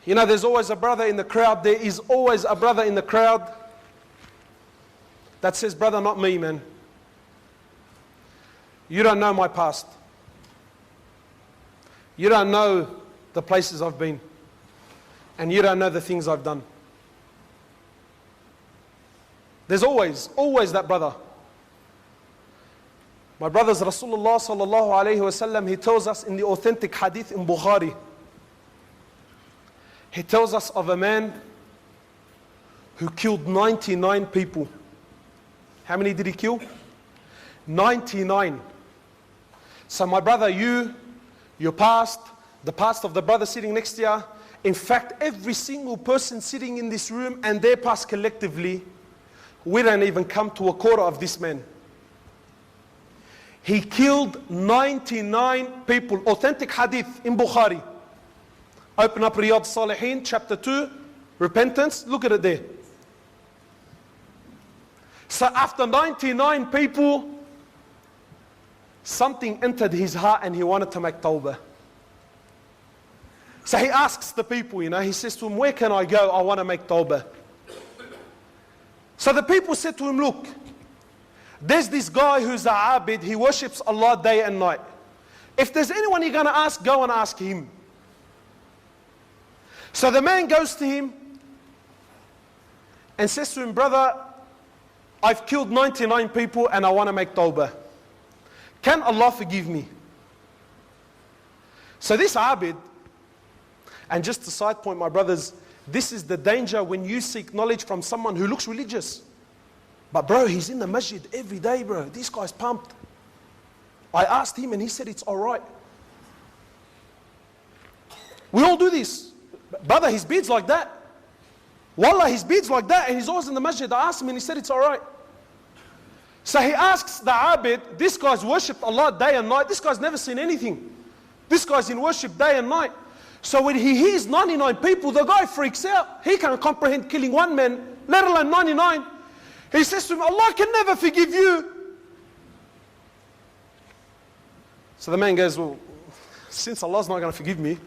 You know, there's always a brother in the crowd. There is always a brother in the crowd that says, brother, not me, man. You don't know my past. You don't know the places I've been. And you don't know the things I've done. There's always that brother. My brothers, Rasulullah sallallahu alayhi wa sallam, he tells us in the authentic hadith in Bukhari, he tells us of a man who killed 99 people. How many did he kill? 99. So my brother, your past, the past of the brother sitting next to you, in fact, every single person sitting in this room and their past collectively, we don't even come to a quarter of this man. He killed 99 people. Authentic hadith in Bukhari. Open up Riyadh Salihin, chapter 2, repentance. Look at it there. So after 99 people, something entered his heart and he wanted to make tawbah. So he asks the people, he says to them, where can I go? I want to make tawbah. So the people said to him, look, there's this guy who's a abid, he worships Allah day and night. If there's anyone you're going to ask, go and ask him. So the man goes to him and says to him, brother, I've killed 99 people and I want to make tawbah. Can Allah forgive me? So this abid, and just a side point, my brothers, this is the danger when you seek knowledge from someone who looks religious. But bro, he's in the masjid every day, bro. This guy's pumped. I asked him and he said it's all right. We all do this. Brother, his beard's like that. Wallah, his beard's like that and he's always in the masjid. I asked him and he said it's all right. So he asks the abid, this guy's worshipped Allah day and night. This guy's never seen anything. This guy's in worship day and night. So when he hears 99 people, the guy freaks out. He can't comprehend killing one man, let alone 99. He says to him, Allah can never forgive you. So the man goes, well, since Allah's not going to forgive me,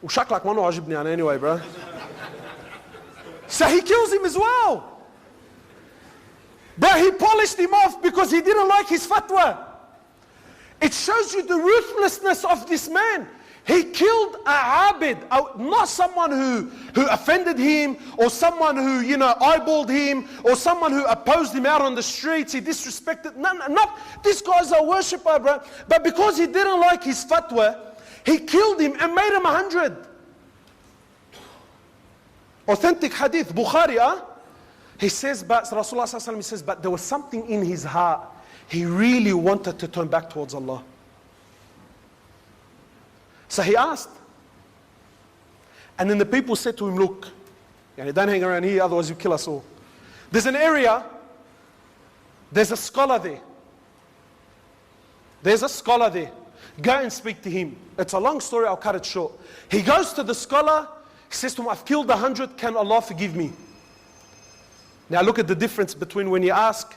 anyway, bro. So he kills him as well. But he polished him off because he didn't like his fatwa. It shows you the ruthlessness of this man. He killed a abid, not someone who offended him, or someone who, eyeballed him, or someone who opposed him out on the streets, he disrespected. No, this guy's a worshipper, bro. But because he didn't like his fatwa, he killed him and made him 100. Authentic hadith, Bukhari, He says, but Rasulullah sallallahu alaihi wasallam says, but there was something in his heart. He really wanted to turn back towards Allah. So he asked. And then the people said to him, look, don't hang around here, otherwise you kill us all. There's an area, there's a scholar there. There's a scholar there. Go and speak to him. It's a long story, I'll cut it short. He goes to the scholar, he says to him, I've killed 100, can Allah forgive me? Now look at the difference between when you ask,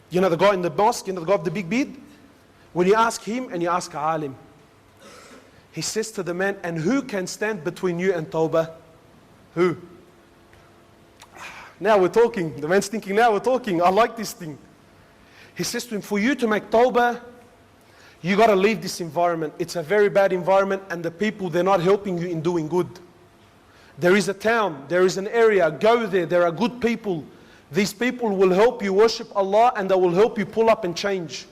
the guy in the mosque, the guy of the big beard, when you ask him and you ask a alim. He says to the man, and who can stand between you and tawbah? Who? Now we're talking. The man's thinking, now we're talking. I like this thing. He says to him, for you to make tawbah, you got to leave this environment. It's a very bad environment and the people, they're not helping you in doing good. There is a town, there is an area, go there, there are good people. These people will help you worship Allah and they will help you pull up and change.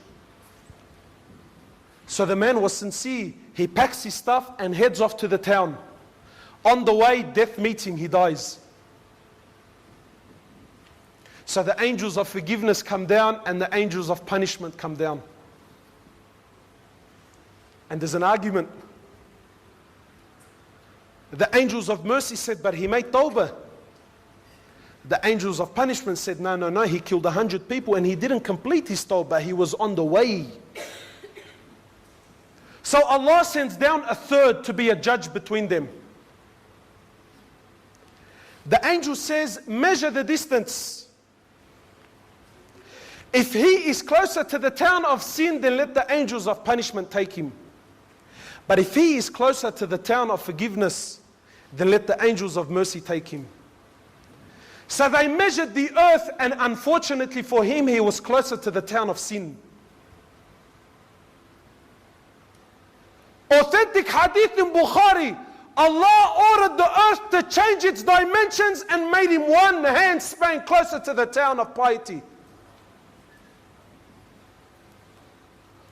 So the man was sincere. He packs his stuff and heads off to the town. On the way, death meets him, he dies. So the angels of forgiveness come down and the angels of punishment come down. And there's an argument. The angels of mercy said, but he made tawbah. The angels of punishment said, no, he killed 100 people and he didn't complete his tawbah, he was on the way. So Allah sends down a third to be a judge between them. The angel says, measure the distance. If he is closer to the town of sin, then let the angels of punishment take him. But if he is closer to the town of forgiveness, then let the angels of mercy take him. So they measured the earth, and unfortunately for him, he was closer to the town of sin. Authentic hadith in Bukhari, Allah ordered the earth to change its dimensions and made him one hand span closer to the town of piety.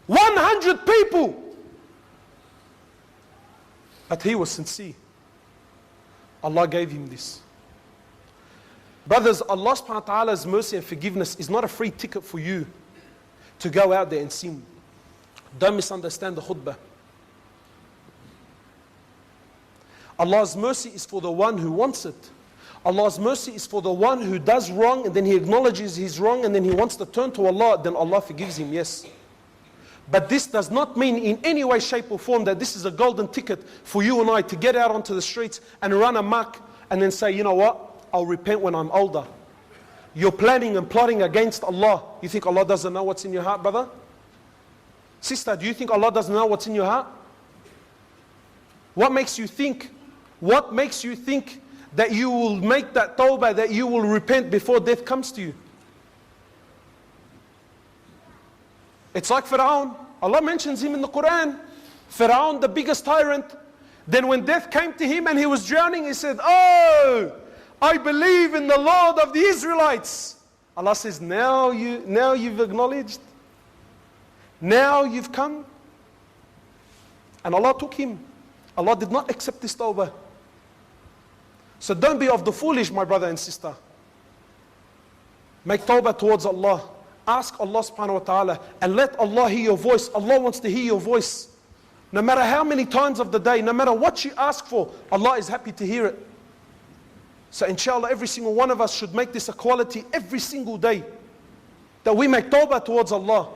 100 people. But he was sincere. Allah gave him this. Brothers, Allah subhanahu wa ta'ala's mercy and forgiveness is not a free ticket for you to go out there and sin. Don't misunderstand the khutbah. Allah's mercy is for the one who wants it. Allah's mercy is for the one who does wrong and then he acknowledges his wrong and then he wants to turn to Allah, then Allah forgives him, yes. But this does not mean in any way, shape or form that this is a golden ticket for you and I to get out onto the streets and run amok and then say, you know what, I'll repent when I'm older. You're planning and plotting against Allah. You think Allah doesn't know what's in your heart, brother? Sister, do you think Allah doesn't know what's in your heart? What makes you think that you will make that tawbah, that you will repent before death comes to you? It's like Pharaoh. Allah mentions him in the Quran. Pharaoh, the biggest tyrant. Then when death came to him and he was drowning, he said, oh, I believe in the Lord of the Israelites. Allah says, now you've acknowledged. Now you've come. And Allah took him. Allah did not accept this tawbah. So don't be of the foolish, my brother and sister. Make tawbah towards Allah. Ask Allah subhanahu wa ta'ala and let Allah hear your voice. Allah wants to hear your voice. No matter how many times of the day, no matter what you ask for, Allah is happy to hear it. So inshallah, every single one of us should make this a quality every single day. That we make tawbah towards Allah.